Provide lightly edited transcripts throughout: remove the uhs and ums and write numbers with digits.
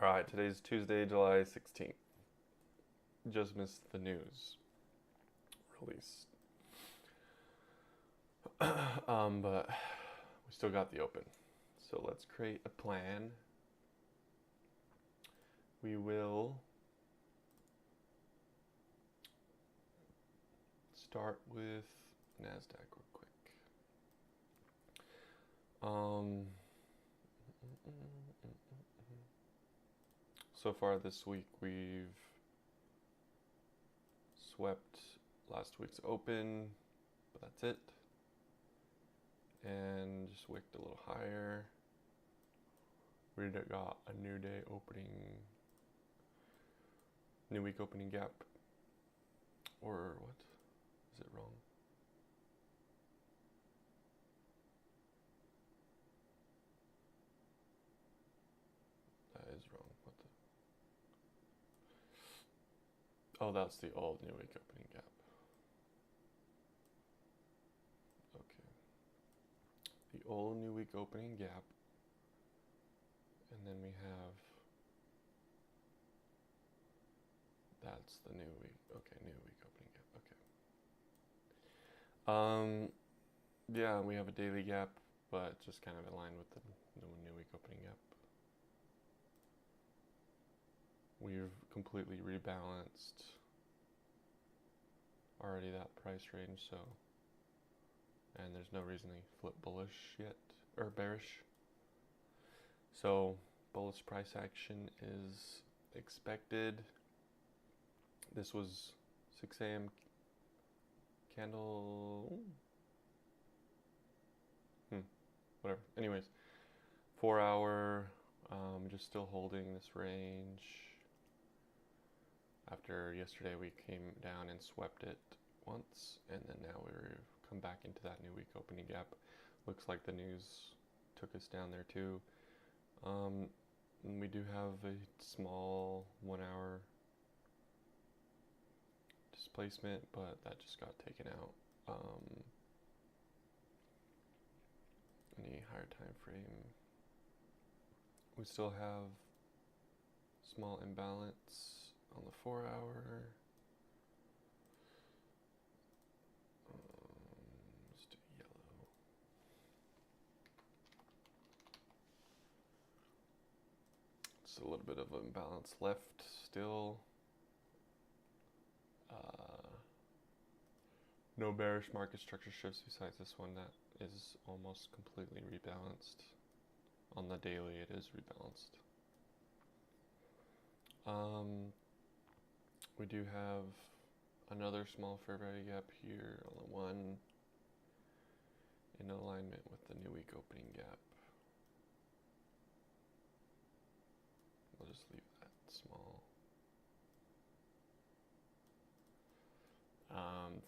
All right, today's Tuesday, July 16th. Just missed the news release. But we still got the open. So let's create a plan. We will start with NASDAQ real quick. So far this week we've swept last week's open, but that's it. And just wicked a little higher. We got a new day opening, new week opening gap. Or what? Is it wrong? That is wrong. What the? Oh, that's the old new week opening gap. Okay. The old new week opening gap. And then we have, that's the new week. Okay, new week opening gap. Okay. Yeah, we have a daily gap, but just kind of in line with the new week opening gap. We've completely rebalanced already that price range, so, and there's no reason to flip bullish yet, or bearish. So bullish price action is expected. This was 6 a.m. candle. Whatever. Anyways, 4 hour, just still holding this range. After yesterday we came down and swept it once, and then now we've come back into that new week opening gap. Looks like the news took us down there too. And we do have a small 1 hour displacement, but that just got taken out. Any higher time frame, we still have small imbalance on the 4 hour. Let's do yellow. It's a little bit of imbalance left still. No bearish market structure shifts besides this one that is almost completely rebalanced. On the daily it is rebalanced. We do have another small fair value gap here on the 1 in alignment with the new week opening gap. We'll just leave that small.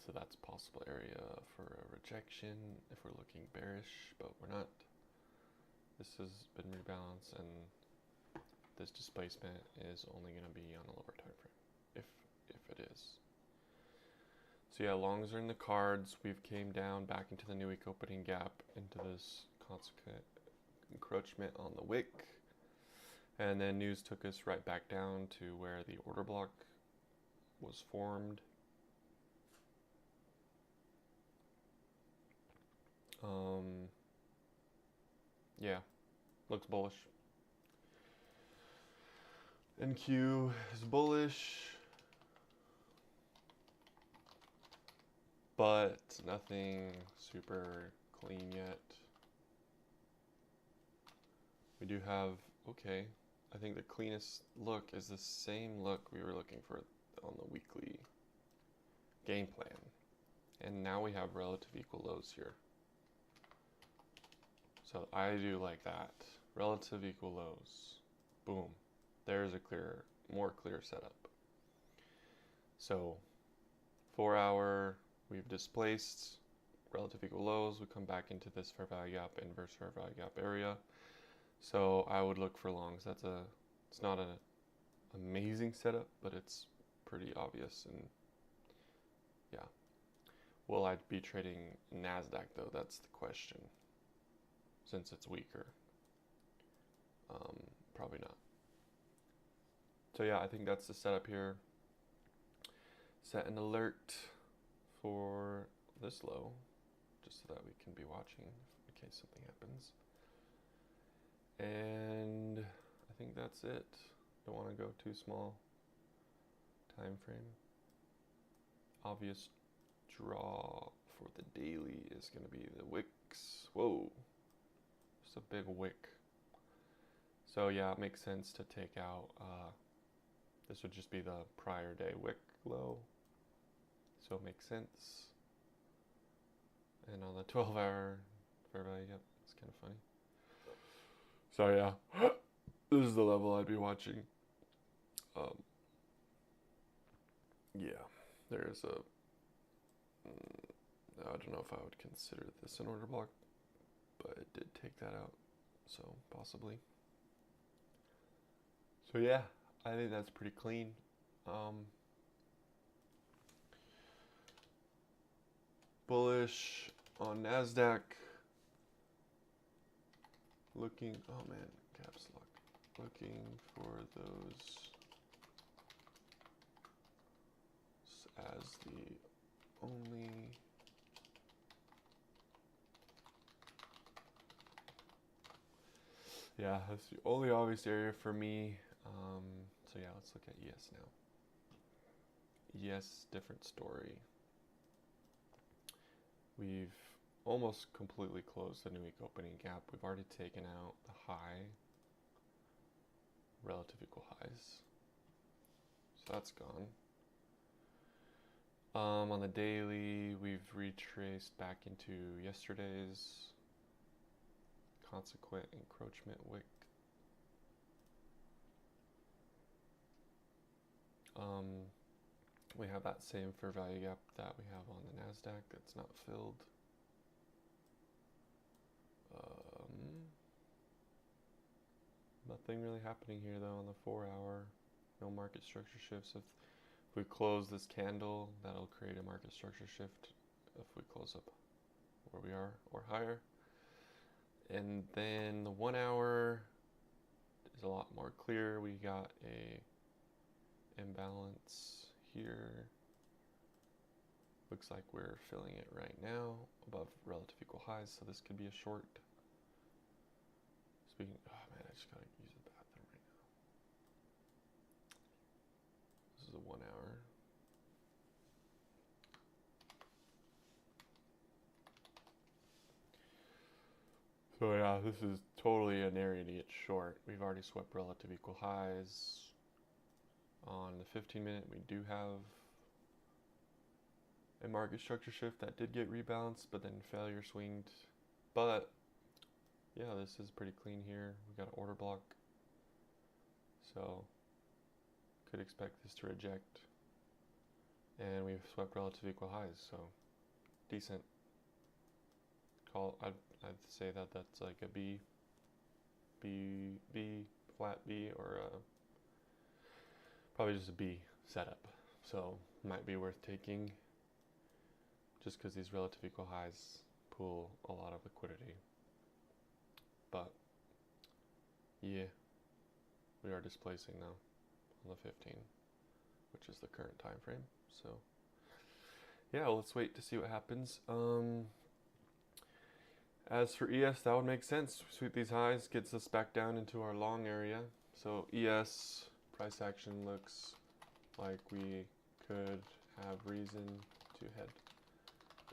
So that's possible area for a rejection if we're looking bearish, but we're not. This has been rebalanced, and this displacement is only going to be on a lower time frame, if it is. So yeah, longs are in the cards. We've came down back into the new week opening gap, into this consequent encroachment on the wick, and then news took us right back down to where the order block was formed. Yeah, looks bullish. NQ is bullish, but nothing super clean yet. We do have, okay, I think the cleanest look is the same look we were looking for on the weekly game plan. And now we have relative equal lows here. So I do like that. Relative equal lows. Boom. There's a more clear setup. So 4 hour, we've displaced relative equal lows. We come back into this fair value gap, inverse fair value gap area. So I would look for longs. It's not an amazing setup, but it's pretty obvious. And yeah. Will I be trading NASDAQ though? That's the question. Since it's weaker. Probably not. So yeah, I think that's the setup here. Set an alert for this low, just so that we can be watching in case something happens. And I think that's it. Don't want to go too small. Time frame. Obvious draw for the daily is going to be the wicks. Whoa, just a big wick. So yeah, it makes sense to take out, this would just be the prior day wick low. So it makes sense. And on the 12-hour fair value gap, it's kind of funny. So yeah, this is the level I'd be watching. Yeah, there's a, I don't know if I would consider this an order block, but it did take that out, so possibly. So yeah, I think that's pretty clean. Bullish on NASDAQ. Looking, oh man, caps lock. Looking for those as the only yeah, that's the only obvious area for me. So yeah, let's look at ES now. ES, different story. We've almost completely closed the new week opening gap. We've already taken out the high, relative equal highs. So that's gone. On the daily, we've retraced back into yesterday's consequent encroachment wick. We have that same fair value gap that we have on the NASDAQ that's not filled. Nothing really happening here though on the 4-hour. No market structure shifts. If we close this candle, that'll create a market structure shift if we close up where we are or higher. And then the 1-hour is a lot more clear. We got a imbalance here. Looks like we're filling it right now above relative equal highs, so this could be a short. Speaking, oh man, I just gotta use the bathroom right now. This is a 1-hour. So yeah, this is totally an area to get short. We've already swept relative equal highs. On the 15-minute, we do have a market structure shift that did get rebalanced, but then failure swinged. But yeah, this is pretty clean here. We got an order block, so could expect this to reject. And we've swept relative equal highs, so decent call. I'd say that that's like a B, flat B, or probably just a B setup. So might be worth taking, just because these relative equal highs pull a lot of liquidity. But yeah, we are displacing now on the 15, which is the current time frame. So yeah, let's wait to see what happens. As for ES, that would make sense. Sweep these highs, gets us back down into our long area. So ES price action looks like we could have reason to head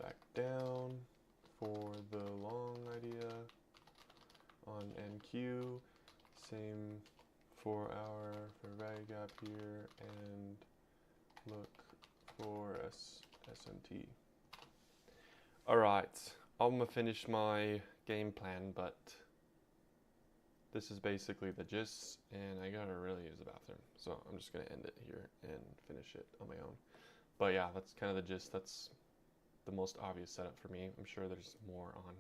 back down for the long idea on NQ. Same 4-hour fair value gap here, and look for SMT. Alright, I'm gonna finish my game plan, but this is basically the gist, and I gotta really use the bathroom, so I'm just gonna end it here and finish it on my own. But yeah, that's kind of the gist. That's the most obvious setup for me. I'm sure there's more on